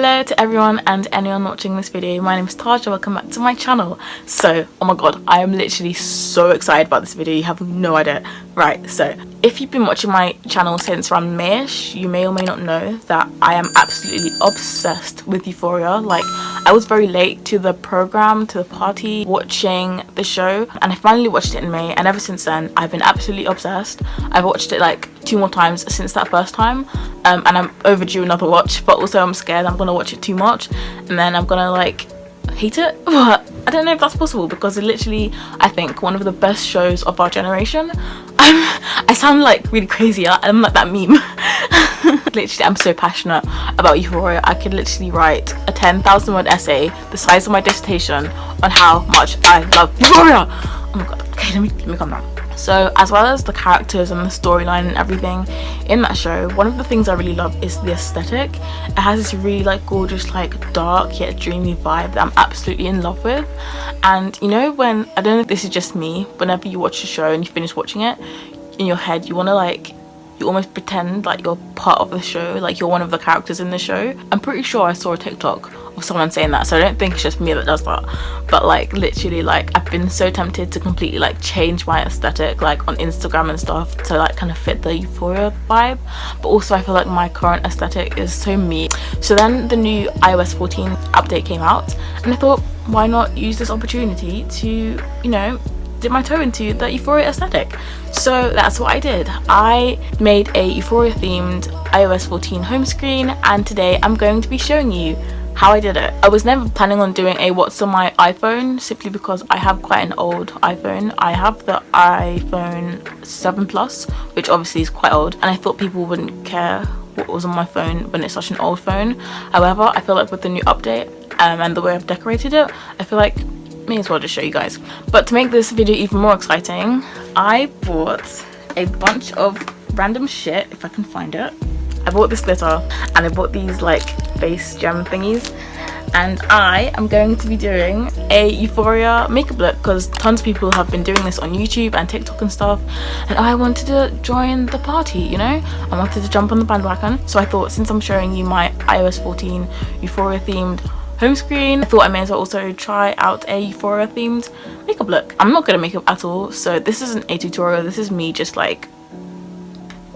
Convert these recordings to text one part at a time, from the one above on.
Hello to everyone and anyone watching this video. My name is Taja. Welcome back to my channel. So, oh my god, I am literally so excited about this video. You have no idea. Right, so if you've been watching my channel since around Mayish, you may or may not know that I am absolutely obsessed with Euphoria. Like, I was very late to the program, to the party, watching the show, and I finally watched it in May, and ever since then I've been absolutely obsessed. I've watched it like 2 more times since that first time, and I'm overdue another watch, but also I'm scared I'm gonna watch it too much and then I'm gonna like hate it. But I don't know if that's possible because it literally, I think, one of the best shows of our generation. I sound like really crazy. I'm like that meme. Literally, I'm so passionate about Euphoria. I could literally write a 10,000 word essay the size of my dissertation on how much I love Euphoria. Oh my god. Okay, let me calm down. So, as well as the characters and the storyline and everything in that show, one of the things I really love is the aesthetic. It has this really like gorgeous, like dark yet dreamy vibe that I'm absolutely in love with. And you know, when, I don't know if this is just me, whenever you watch a show and you finish watching it, in your head you want to like, you almost pretend like you're part of the show, like you're one of the characters in the show. I'm pretty sure I saw a TikTok of someone saying that, so I don't think it's just me that does that. But like literally, like I've been so tempted to completely like change my aesthetic like on Instagram and stuff to like kind of fit the Euphoria vibe, but also I feel like my current aesthetic is so me. So then the new iOS 14 update came out and I thought, why not use this opportunity to, you know, dip my toe into the Euphoria aesthetic. So that's what I did. I made a Euphoria themed iOS 14 home screen, and today I'm going to be showing you how I did it. I was never planning on doing a what's on my iPhone, simply because I have quite an old iPhone. I have the iPhone 7 Plus, which obviously is quite old, and I thought people wouldn't care what was on my phone when it's such an old phone. However, I feel like with the new update and the way I've decorated it, I feel like may as well just show you guys. But to make this video even more exciting, I bought a bunch of random shit, if I can find it. I bought this glitter and I bought these like face gem thingies, and I am going to be doing a Euphoria makeup look because tons of people have been doing this on YouTube and TikTok and stuff, and I wanted to join the party, you know? I wanted to jump on the bandwagon. So I thought, since I'm showing you my iOS 14 Euphoria themed home screen, I thought I may as well also try out a Euphoria themed makeup look. I'm not good at makeup at all, so this isn't a tutorial. This is me just like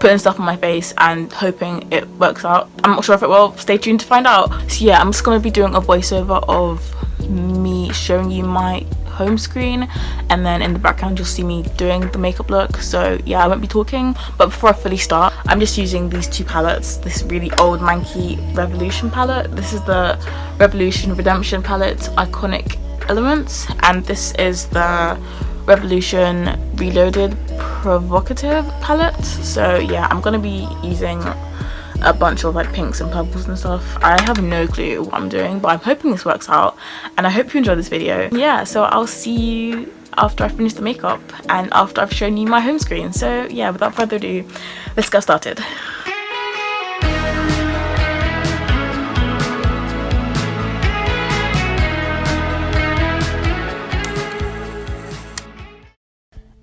putting stuff on my face and hoping it works out. I'm not sure if it will. Stay tuned to find out. So yeah, I'm just gonna be doing a voiceover of me showing you my home screen, and then in the background you'll see me doing the makeup look. So yeah, I won't be talking, but before I fully start, I'm just using these two palettes. This really old manky Revolution palette. This is the Revolution Redemption palette, Iconic Elements, and this is the Revolution Reloaded Provocative palette. So yeah, I'm gonna be using a bunch of like pinks and purples and stuff. I have no clue what I'm doing, but I'm hoping this works out, and I hope you enjoy this video. Yeah, so I'll see you after I finish the makeup and after I've shown you my home screen. So yeah, without further ado, let's get started.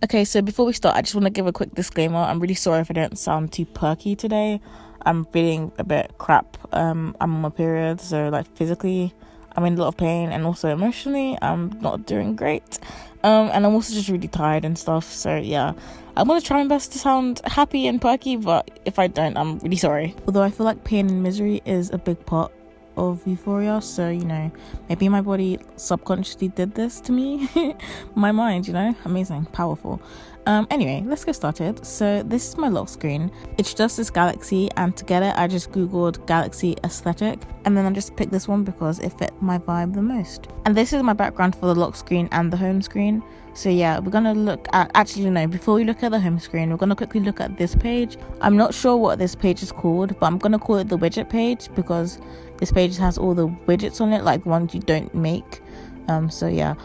Okay, so before we start, I just want to give a quick disclaimer. I'm really sorry if I don't sound too perky today. I'm feeling a bit crap. I'm on my period, so like physically I'm in a lot of pain, and also emotionally I'm not doing great. And I'm also just really tired and stuff. So yeah, I'm gonna try my best to sound happy and perky, but if I don't, I'm really sorry. Although I feel like pain and misery is a big part of Euphoria, so you know, maybe my body subconsciously did this to me. My mind, you know, amazing, powerful. Anyway, let's get started. So this is my lock screen. It's just this galaxy, and to get it I just googled galaxy aesthetic, and then I just picked this one because it fit my vibe the most. And this is my background for the lock screen and the home screen. So yeah, we're gonna look at, actually no, before we look at the home screen, we're gonna quickly look at this page. I'm not sure what this page is called, but I'm gonna call it the widget page because this page has all the widgets on it, like ones you don't make. So yeah,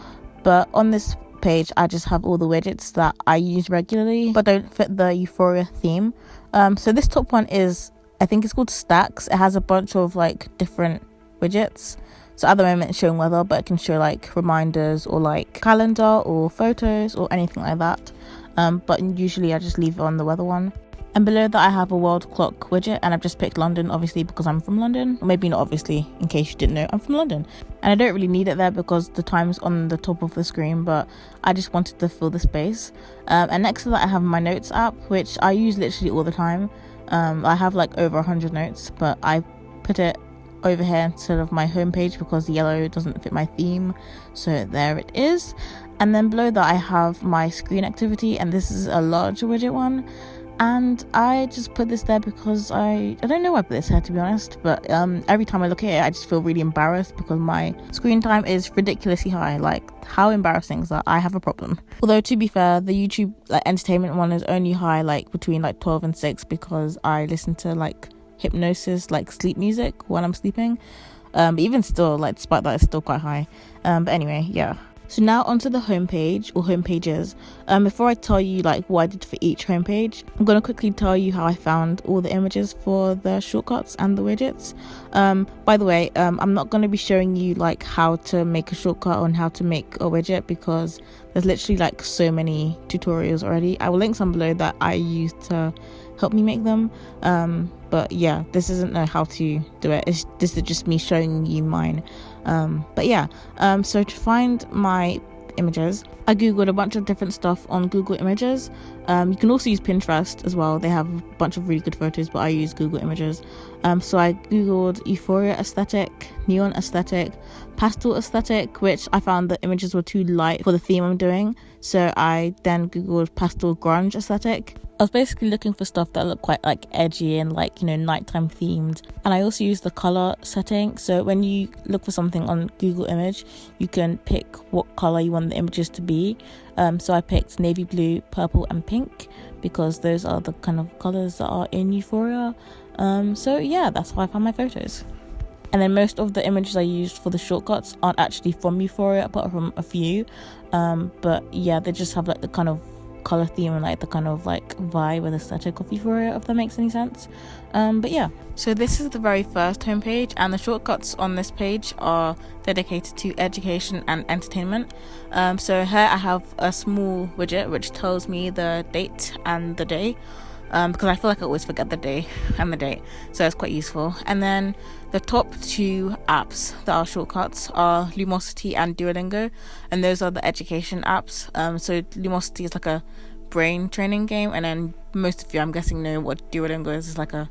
but on this page I just have all the widgets that I use regularly but don't fit the Euphoria theme. So this top one is, I think it's called Stacks. It has a bunch of like different widgets. So at the moment it's showing weather, but it can show like reminders or like calendar or photos or anything like that. But usually I just leave it on the weather one. And below that I have a world clock widget, and I've just picked London, obviously because I'm from London. Or maybe not obviously, in case you didn't know, I'm from London. And I don't really need it there because the time's on the top of the screen, but I just wanted to fill the space. And next to that I have my notes app, which I use literally all the time. I have like over 100 notes, but I put it over here instead of my homepage because the yellow doesn't fit my theme. So there it is. And then below that I have my screen activity, and this is a large widget one. And I just put this there because I don't know why I put this here, to be honest, but every time I look at it I just feel really embarrassed because my screen time is ridiculously high. Like, how embarrassing is that? I have a problem. Although, to be fair, the YouTube like entertainment one is only high like between like 12 and 6 because I listen to like hypnosis, like sleep music while I'm sleeping. But even still, like despite that, it's still quite high. But anyway, yeah. So now onto the homepage or home pages. Before I tell you like what I did for each homepage, I'm going to quickly tell you how I found all the images for the shortcuts and the widgets. By the way, I'm not going to be showing you like how to make a shortcut and how to make a widget because there's literally like so many tutorials already. I will link some below that I used to help me make them. But yeah, this isn't a how to do it. This is just me showing you mine. But yeah, so to find my images, I googled a bunch of different stuff on Google Images. You can also use Pinterest as well. They have a bunch of really good photos, but I use Google Images. So I googled euphoria aesthetic, neon aesthetic, pastel aesthetic, which I found the images were too light for the theme I'm doing. So I then googled pastel grunge aesthetic. I was basically looking for stuff that looked quite like edgy and like, you know, nighttime themed. And I also used the color setting. So when you look for something on Google Image, you can pick what color you want the images to be. So I picked navy blue, purple and pink because those are the kind of colors that are in Euphoria. So yeah, that's how I found my photos. And then most of the images I used for the shortcuts aren't actually from Euphoria, apart from a few. But yeah, they just have like the kind of color theme and like the kind of like vibe and aesthetic of Euphoria, if that makes any sense. But yeah, so this is the very first homepage, and the shortcuts on this page are dedicated to education and entertainment. So here I have a small widget which tells me the date and the day, because I feel like I always forget the day and the date, so it's quite useful. And then the top two apps that are shortcuts are Lumosity and Duolingo, and those are the education apps. So Lumosity is like a brain training game, and then most of you, I'm guessing, know what Duolingo is. It's like a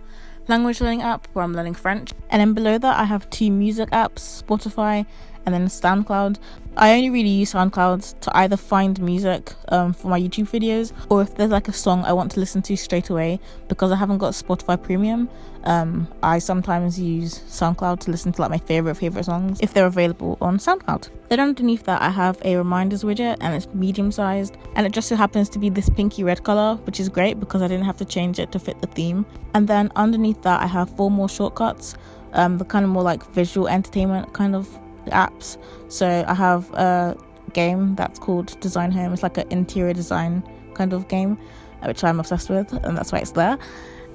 language learning app where I'm learning French. And then below that I have two music apps, Spotify and then SoundCloud. I only really use SoundCloud to either find music for my YouTube videos, or if there's like a song I want to listen to straight away. Because I haven't got Spotify Premium, I sometimes use SoundCloud to listen to like my favorite songs if they're available on SoundCloud. Then underneath that I have a reminders widget, and it's medium sized, and it just so happens to be this pinky red color, which is great because I didn't have to change it to fit the theme. And then underneath that I have 4 more shortcuts, the kind of more like visual entertainment kind of apps. So I have a game that's called Design Home. It's like an interior design kind of game, which I'm obsessed with, and that's why it's there.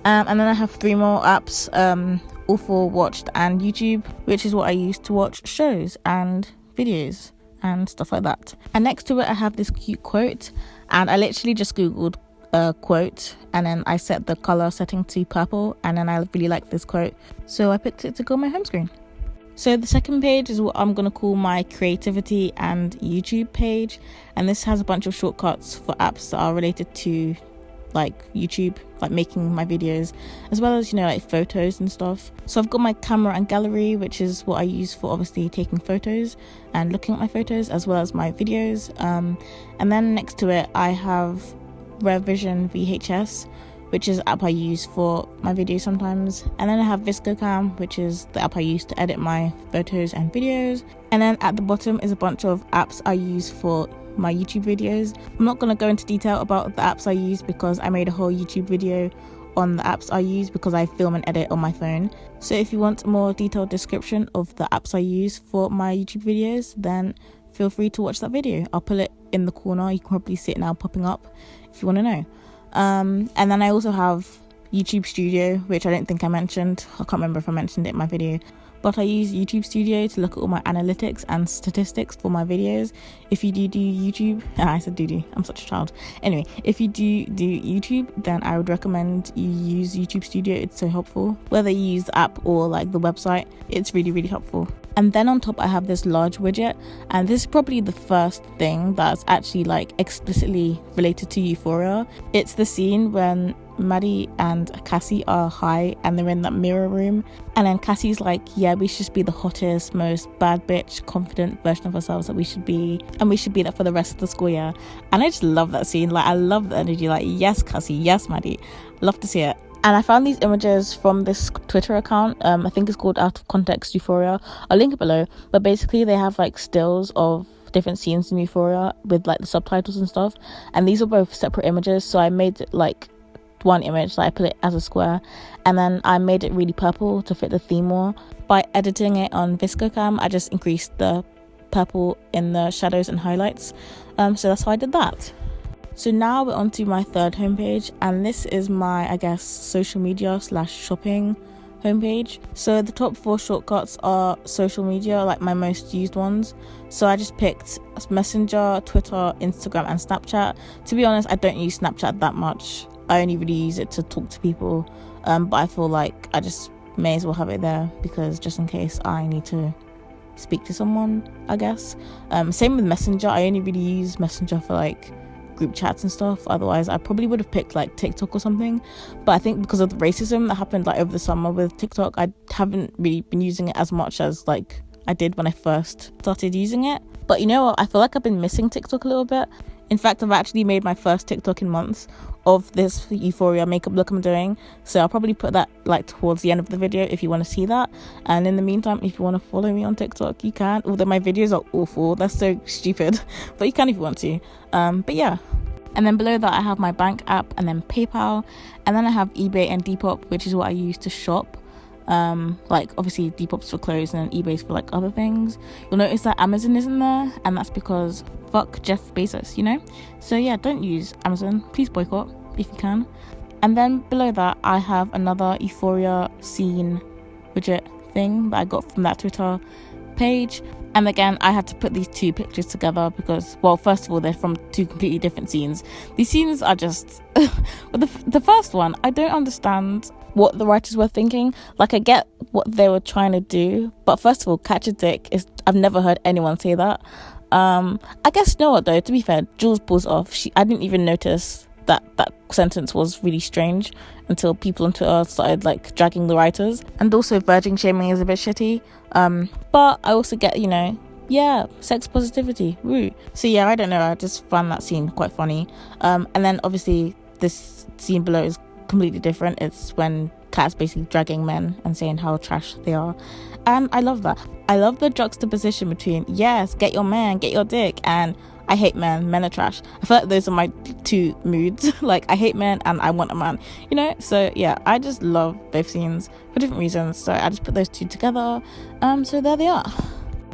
And then I have 3 more apps, all for Watched and YouTube, which is what I use to watch shows and videos and stuff like that. And next to it I have this cute quote, and I literally just googled quote, and then I set the color setting to purple, and then I really like this quote, so I picked it to go on my home screen. So the second page is what I'm going to call my creativity and YouTube page, and this has a bunch of shortcuts for apps that are related to like YouTube, like making my videos, as well as, you know, like photos and stuff. So I've got my camera and gallery, which is what I use for obviously taking photos and looking at my photos, as well as my videos. And then next to it I have Revision VHS, which is the app I use for my videos sometimes. And then I have ViscoCam, which is the app I use to edit my photos and videos. And then at the bottom is a bunch of apps I use for my YouTube videos. I'm not going to go into detail about the apps I use because I made a whole YouTube video on the apps I use because I film and edit on my phone. So if you want a more detailed description of the apps I use for my YouTube videos, then feel free to watch that video. I'll put it in the corner. You can probably see it now popping up if you want to know. And then I also have YouTube Studio, which I don't think I mentioned. I can't remember if I mentioned it in my video, but I use YouTube Studio to look at all my analytics and statistics for my videos. If you do YouTube, I said do, I'm such a child. Anyway, if you do YouTube, then I would recommend you use YouTube Studio. It's so helpful. Whether you use the app or like the website, it's really, really helpful. And then on top I have this large widget, and this is probably the first thing that's actually like explicitly related to euphoria. It's the scene when Maddie and Cassie are high and they're in that mirror room, and then Cassie's like, yeah, we should just be the hottest, most bad bitch, confident version of ourselves that we should be, and we should be that for the rest of the school year. And I just love that scene. Like, I love the energy. Like, yes Cassie, yes Maddie, love to see it. And I found these images from this Twitter account. I think it's called Out of Context Euphoria. I'll link it below. But basically they have like stills of different scenes in Euphoria with like the subtitles and stuff. And these are both separate images. So I made it like one image, like I put it as a square. And then I made it really purple to fit the theme more. By editing it on ViscoCam, I just increased the purple in the shadows and highlights. So that's how I did that. So now we're on to my third homepage, and this is my, I guess, social media / shopping homepage. So the top 4 shortcuts are social media, like my most used ones. So I just picked Messenger, Twitter, Instagram and Snapchat. To be honest, I don't use Snapchat that much. I only really use it to talk to people, but I feel like I just may as well have it there because just in case I need to speak to someone, I guess. Same with Messenger. I only really use Messenger for like group chats and stuff. Otherwise I probably would have picked like TikTok or something, but I think because of the racism that happened like over the summer with TikTok, I haven't really been using it as much as like I did when I first started using it. But you know what, I feel like I've been missing TikTok a little bit. In fact, I've actually made my first TikTok in months of this euphoria makeup look I'm doing, so I'll probably put that like towards the end of the video if you want to see that. And in the meantime, if you want to follow me on TikTok, you can, although my videos are awful, they're so stupid, but you can if you want to. But yeah. And then below that I have my bank app, and then PayPal, and then I have eBay and Depop, which is what I use to shop. Like obviously Depop's for clothes and eBay's for like other things. You'll notice that Amazon isn't there, and that's because fuck Jeff Bezos, you know. So yeah, don't use Amazon, please boycott if you can. And then below that I have another euphoria scene widget thing that I got from that Twitter page. And again, I had to put these 2 pictures together because, well, first of all, they're from 2 completely different scenes. These scenes are just but the first one, I don't understand what the writers were thinking. Like, I get what they were trying to do, but first of all, catch a dick is, I've never heard anyone say that. I guess, you know what though, to be fair, Jules pulls off. I didn't even notice that sentence was really strange until people on Twitter started like dragging the writers. And also virgin shaming is a bit shitty, but I also get, you know, yeah, sex positivity, woo. So yeah, I don't know, I just found that scene quite funny. And then obviously this scene below is completely different. It's when Kat's basically dragging men and saying how trash they are, and I love that. I love the juxtaposition between yes, get your man, get your dick, and I hate men are trash. I feel like those are my 2 moods. Like, I hate men and I want a man, you know. So yeah, I just love both scenes for different reasons, so I just put those 2 together. So there they are.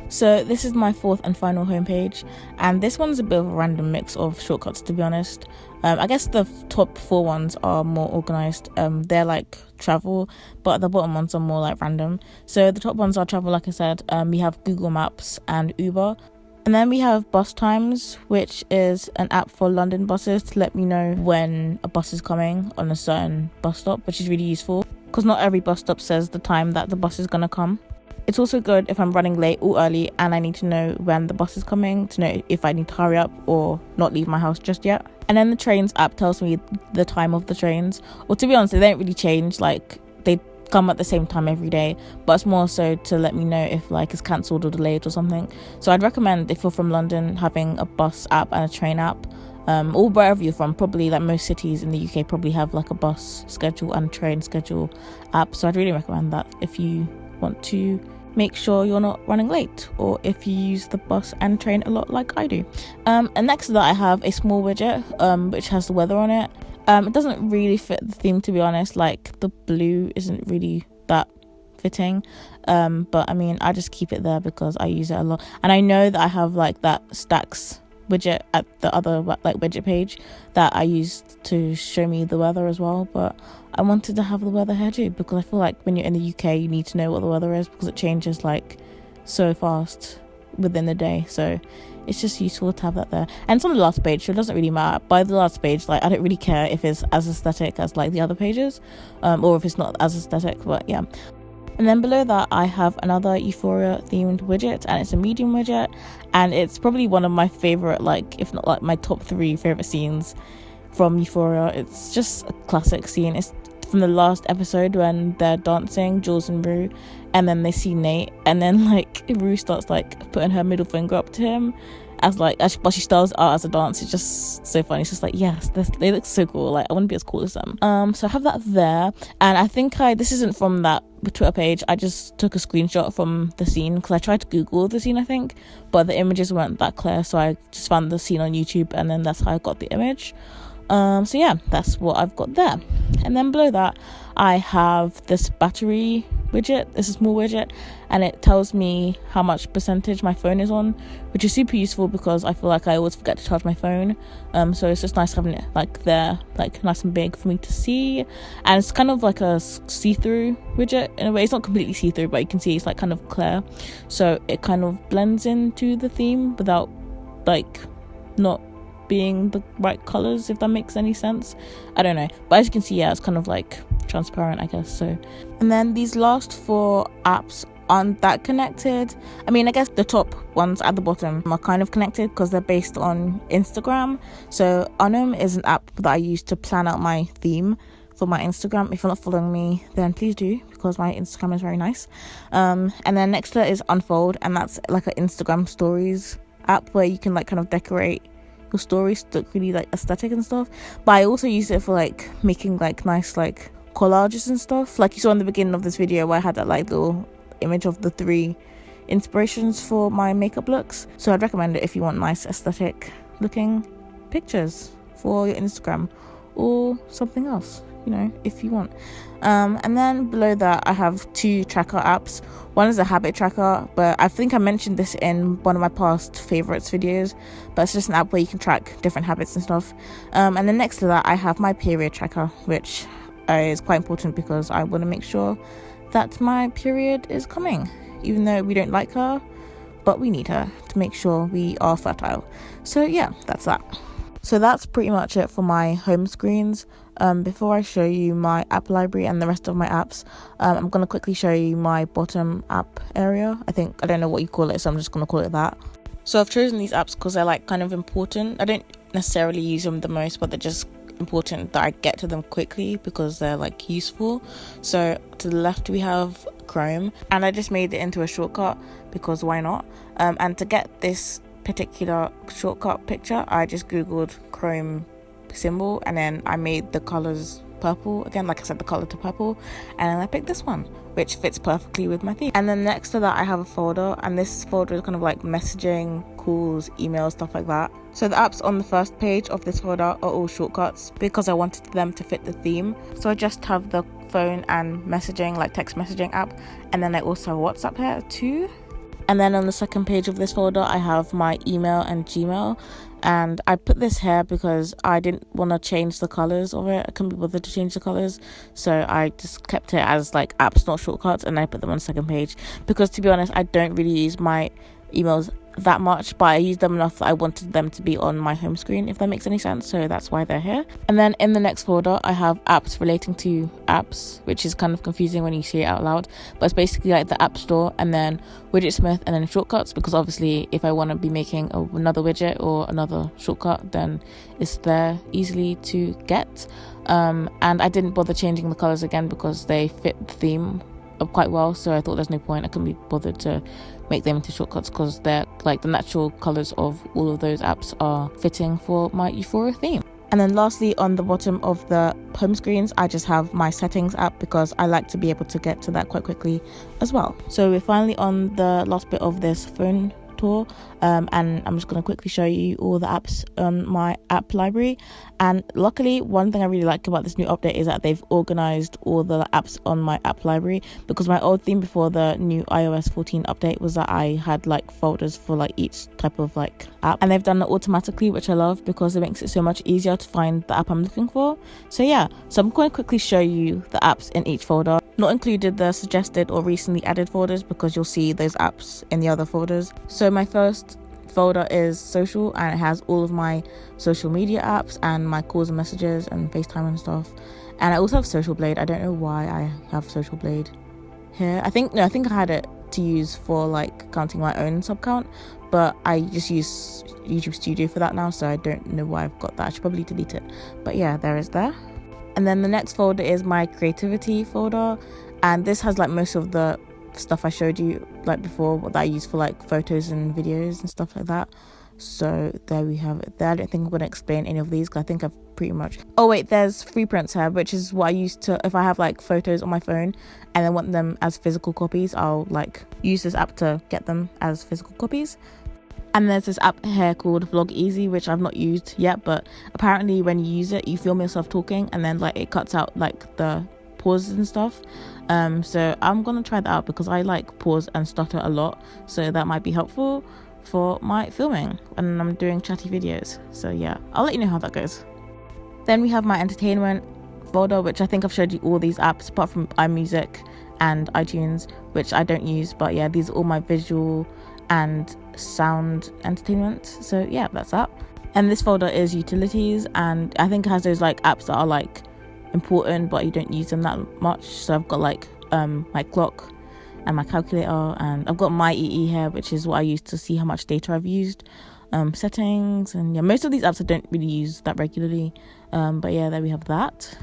So this is my 4th and final homepage, and this one's a bit of a random mix of shortcuts, to be honest. I guess the top 4 ones are more organized. They're like travel, but the bottom ones are more like random. So the top ones are travel, like I said. We have Google Maps and Uber. And then we have bus times, which is an app for London buses to let me know when a bus is coming on a certain bus stop, which is really useful because not every bus stop says the time that the bus is going to come. It's also good if I'm running late or early and I need to know when the bus is coming to know if I need to hurry up or not leave my house just yet. And then the trains app tells me the time of the trains, or to be honest, they don't really change, like they come at the same time every day, but it's more so to let me know if like it's cancelled or delayed or something. So I'd recommend, if you're from London, having a bus app and a train app, or wherever you're from. Probably like most cities in the UK probably have like a bus schedule and train schedule app, so I'd really recommend that if you want to make sure you're not running late, or if you use the bus and train a lot like I do. And next to that I have a small widget which has the weather on it. It doesn't really fit the theme, to be honest. Like, the blue isn't really that fitting, but I mean, I just keep it there because I use it a lot, and I know that I have like that stacks widget at the other like widget page that I used to show me the weather as well, but I wanted to have the weather here too, because I feel like when you're in the UK you need to know what the weather is, because it changes like so fast within the day. So it's just useful to have that there, and it's on the last page, so it doesn't really matter. By the last page, like I don't really care if it's as aesthetic as like the other pages, or if it's not as aesthetic, but yeah. And then below that I have another Euphoria themed widget, and it's a medium widget, and it's probably one of my favorite, like if not like my top 3 favorite scenes from Euphoria. It's just a classic scene. It's from the last episode when they're dancing, Jules and Rue, and then they see Nate, and then like Rue starts like putting her middle finger up to him but she styles art as a dance. It's just so funny. It's just like, yes, they look so cool. Like I want to be as cool as them. So I have that there, and I think this isn't from that Twitter page. I just took a screenshot from the scene because I tried to Google the scene, I think, but the images weren't that clear, so I just found the scene on YouTube, and then that's how I got the image. So yeah, that's what I've got there. And then below that I have this battery widget. It's a small widget, and it tells me how much percentage my phone is on, which is super useful because I feel like I always forget to charge my phone. So it's just nice having it like there, like nice and big for me to see. And it's kind of like a see-through widget in a way. It's not completely see-through, but you can see it's like kind of clear, so it kind of blends into the theme without like not being the right colors, if that makes any sense. I don't know, but as you can see, yeah, it's kind of like transparent, I guess. So, and then these last 4 apps aren't that connected. I mean, I guess the top ones at the bottom are kind of connected because they're based on Instagram. So Unum is an app that I use to plan out my theme for my Instagram. If you're not following me, then please do, because my Instagram is very nice. And then next to it is Unfold, and that's like an Instagram stories app where you can like kind of decorate your stories to look really like aesthetic and stuff. But I also use it for like making like nice like collages and stuff, like you saw in the beginning of this video where I had that like little image of the 3 inspirations for my makeup looks. So I'd recommend it if you want nice aesthetic looking pictures for your Instagram or something else, you know, if you want. And then below that I have 2 tracker apps. One is a habit tracker, but I think I mentioned this in one of my past favorites videos, but it's just an app where you can track different habits and stuff. And then next to that I have my period tracker, which is quite important because I want to make sure that my period is coming, even though we don't like her, but we need her to make sure we are fertile. So yeah, that's that. So that's pretty much it for my home screens. Before I show you my app library and the rest of my apps, I'm going to quickly show you my bottom app area. I don't know what you call it, so I'm just going to call it that. So I've chosen these apps because they're like kind of important. I don't necessarily use them the most, but they're just important that I get to them quickly because they're like useful. So to the left we have Chrome, and I just made it into a shortcut because why not? And to get this particular shortcut picture, I just googled Chrome symbol, and then I made the colors purple again, like I said, the color to purple, and then I picked this one, which fits perfectly with my theme. And then next to that I have a folder, and this folder is kind of like messaging, calls, emails, stuff like that. So the apps on the first page of this folder are all shortcuts because I wanted them to fit the theme. So I just have the phone and messaging, like text messaging app, and then I also have WhatsApp here too. And then on the second page of this folder I have my email and Gmail, and I put this here because I didn't want to change the colors of it. I couldn't be bothered to change the colors, so I just kept it as like apps, not shortcuts, and I put them on the second page because, to be honest, I don't really use my emails that much, but I use them enough that I wanted them to be on my home screen, if that makes any sense. So that's why they're here. And then in the next folder I have apps relating to apps, which is kind of confusing when you see it out loud, but it's basically like the app store, and then widgetsmith, and then shortcuts, because obviously if I want to be making another widget or another shortcut, then it's there easily to get. And I didn't bother changing the colors again because they fit the theme up quite well, so I thought there's no point. I couldn't be bothered to make them into shortcuts because they're like the natural colors of all of those apps are fitting for my Euphoria theme. And then lastly, on the bottom of the home screens, I just have my settings app because I like to be able to get to that quite quickly as well. So we're finally on the last bit of this phone tour, and I'm just going to quickly show you all the apps on my app library. And luckily, one thing I really like about this new update is that they've organized all the apps on my app library, because my old theme before the new iOS 14 update was that I had like folders for like each type of like app, and they've done it automatically, which I love because it makes it so much easier to find the app I'm looking for. So yeah, so I'm going to quickly show you the apps in each folder. Not included the suggested or recently added folders, because you'll see those apps in the other folders. So my first folder is social, and it has all of my social media apps and my calls and messages and FaceTime and stuff. And I also have Social Blade. I don't know why I have Social Blade here. I think I had it to use for like counting my own sub count, but I just use YouTube Studio for that now, so I don't know why I've got that. I should probably delete it, but yeah, there is there. And then the next folder is my creativity folder, and this has like most of the stuff I showed you like before, what I use for like photos and videos and stuff like that. So there we have it there. I don't think I'm going to explain any of these, because I think I've pretty much... Oh wait, there's free prints here, which is what I use to, if I have like photos on my phone and I want them as physical copies, I'll like use this app to get them as physical copies. And there's this app here called Vlog Easy, which I've not used yet, but apparently when you use it, you film yourself talking, and then like it cuts out like the pauses and stuff. So I'm gonna try that out, because I like pause and stutter a lot, so that might be helpful for my filming when I'm doing chatty videos. So yeah, I'll let you know how that goes. Then we have my entertainment folder, which I think I've showed you all these apps apart from iMusic and iTunes, which I don't use, but yeah, these are all my visual and sound entertainment. So yeah, that's that. And this folder is utilities, and I think it has those like apps that are like important but you don't use them that much. So I've got like my clock and my calculator, and I've got my EE here, which is what I use to see how much data I've used, settings, and yeah, most of these apps I don't really use that regularly, but yeah, there we have that.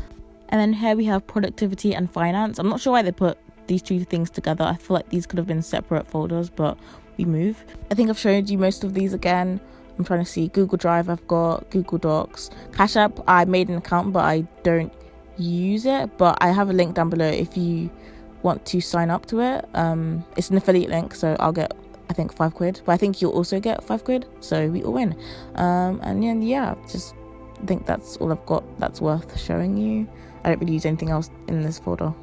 And then here we have productivity and finance. I'm not sure why they put these two things together. I feel like these could have been separate folders, but we move. I think I've showed you most of these again. I'm trying to see. Google Drive, I've got Google Docs. Cash App, I made an account but I don't use it, but I have a link down below if you want to sign up to it. It's an affiliate link, so I'll get I think £5, but I think you'll also get £5, so we all win. And then yeah, just think that's all I've got that's worth showing you. I don't really use anything else in this folder.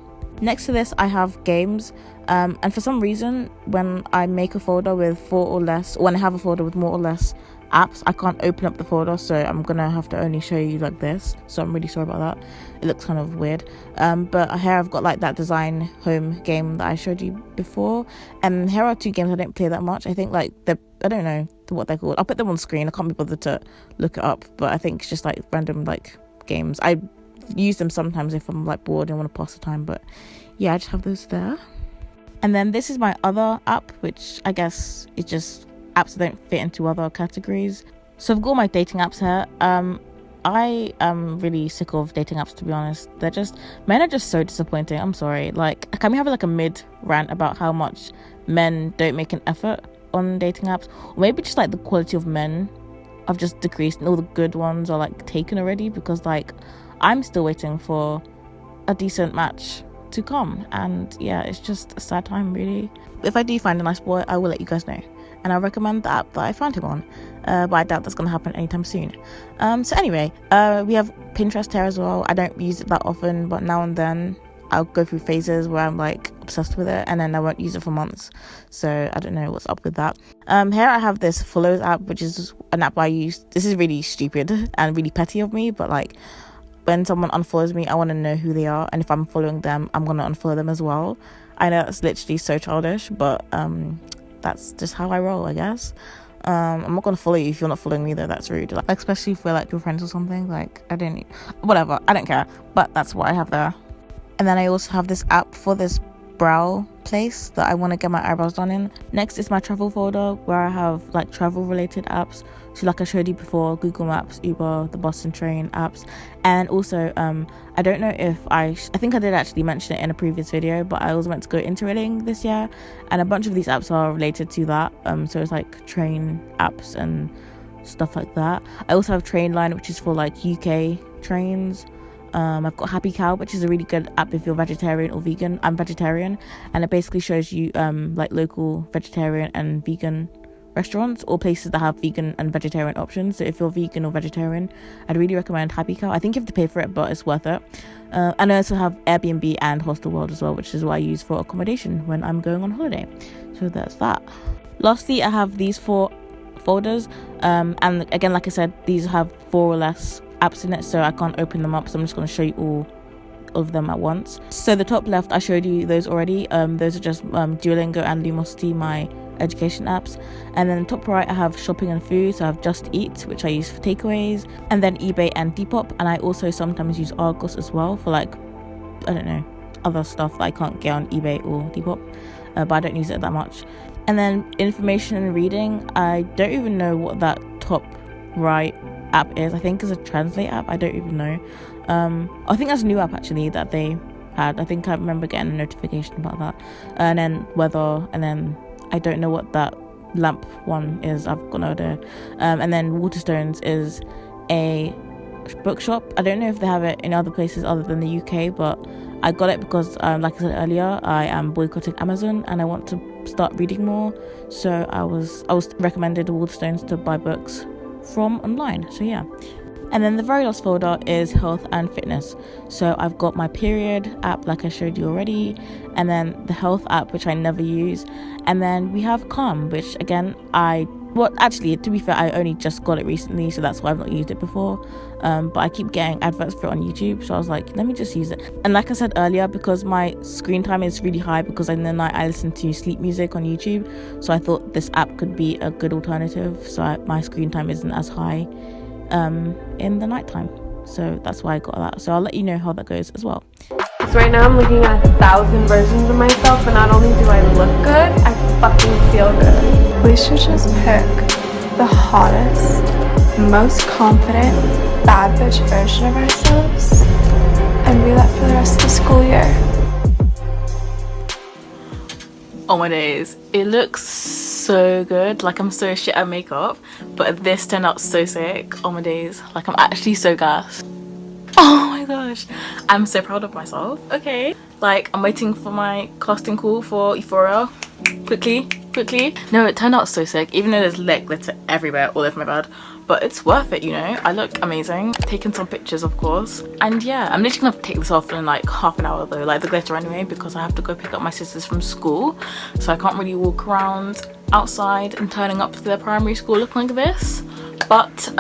Next to this I have games, and for some reason when I make a folder with 4 or less, or when I have a folder with more or less apps, I can't open up the folder, so I'm gonna have to only show you like this, so I'm really sorry about that. It looks kind of weird, but here I've got like that design home game that I showed you before, and here are 2 games I don't play that much. I think like I don't know what they're called. I'll put them on screen. I can't be bothered to look it up, but I think it's just like random like games. I use them sometimes if I'm like bored and want to pass the time, but yeah, I just have those there. And then this is my other app, which I guess is just apps that don't fit into other categories. So I've got my dating apps here. I am really sick of dating apps, to be honest. Men are just so disappointing. I'm sorry. Like, can we have like a mid rant about how much men don't make an effort on dating apps, or maybe just like the quality of men have just decreased and all the good ones are like taken already, because like I'm still waiting for a decent match to come, and yeah, it's just a sad time really. If I do find a nice boy, I will let you guys know, and I'll recommend the app that I found him on, but I doubt that's going to happen anytime soon. So anyway, we have Pinterest here as well. I don't use it that often, but now and then I'll go through phases where I'm like obsessed with it, and then I won't use it for months, so I don't know what's up with that. Here I have this Follows app, which is an app I use. This is really stupid and really petty of me, but like when someone unfollows me, I want to know who they are, and if I'm following them, I'm going to unfollow them as well. I know that's literally so childish, but that's just how I roll, I guess. I'm not going to follow you if you're not following me, though. That's rude, like, especially if we're like your friends or something. Like, I don't care, but that's what I have there. And then I also have this app for this brow place that I want to get my eyebrows done in. Next is my travel folder, where I have like travel related apps. So like I showed you before, Google Maps, Uber, the Boston train apps, and also I don't know if I think I did actually mention it in a previous video, but I was meant to go interrailing this year, and a bunch of these apps are related to that. So it's like train apps and stuff like that. I also have Trainline, which is for like UK trains. I've got Happy Cow, which is a really good app if you're vegetarian or vegan. I'm vegetarian, and it basically shows you like local vegetarian and vegan restaurants or places that have vegan and vegetarian options. So if you're vegan or vegetarian, I'd really recommend Happy Cow. I think you have to pay for it, but it's worth it. And I also have Airbnb and Hostel World as well, which is what I use for accommodation when I'm going on holiday. So that's that. Lastly, I have these 4 folders, and again, like I said, these have 4 or less apps in it, so I can't open them up, so I'm just going to show you all of them at once. So the top left, I showed you those already. Those are just Duolingo and Lumosity, my education apps. And then top right, I have shopping and food, so I have Just Eat, which I use for takeaways, and then eBay and Depop. And I also sometimes use Argos as well for, like, I don't know, other stuff that I can't get on eBay or Depop, but I don't use it that much. And then information and reading, I don't even know what that top right app is. I think it's a translate app. I don't even know. I think that's a new app actually that they had. I think I remember getting a notification about that. And then weather, and then I don't know what that lamp one is. I've got no idea. And then Waterstones is a bookshop. I don't know if they have it in other places other than the UK, but I got it because like I said earlier, I am boycotting Amazon and I want to start reading more. So I was recommended Waterstones to buy books from online. So yeah. And then the very last folder is health and fitness. So I've got my period app, like I showed you already, and then the health app, which I never use, and then we have Calm, which again actually, to be fair, I only just got it recently, so that's why I've not used it before. But I keep getting adverts for it on YouTube, so I was like, let me just use it. And like I said earlier, because my screen time is really high, because in the night I listen to sleep music on YouTube, so I thought this app could be a good alternative, so my screen time isn't as high in the nighttime. So that's why I got that. So I'll let you know how that goes as well. So right now I'm looking at 1,000 versions of myself, and not only do I look good, I fucking feel good. We should just pick the hottest, most confident, bad bitch version of ourselves and be that for the rest of the school year. Oh my days, it looks so good. Like, I'm so shit at makeup, but this turned out so sick. Oh my days, like, I'm actually so gassed. Oh my gosh, I'm so proud of myself. Okay, like, I'm waiting for my casting call for Euphoria. Quickly. No, it turned out so sick, even though there's like glitter everywhere all over my bed, but it's worth it, you know. I look amazing. Taking some pictures, of course, and yeah, I'm literally gonna take this off in like half an hour though, like the glitter anyway, because I have to go pick up my sisters from school, so I can't really walk around outside and turning up to their primary school looking like this. But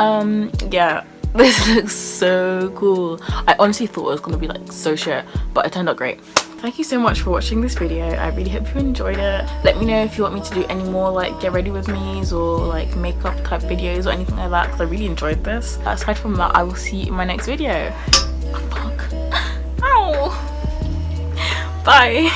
yeah, this looks so cool. I honestly thought it was gonna be like so shit, but it turned out great. Thank you so much for watching this video. I really hope you enjoyed it. Let me know if you want me to do any more like get ready with me's or like makeup type videos or anything like that, because I really enjoyed this. Aside from that, I will see you in my next video. Oh, fuck. Ow. Bye.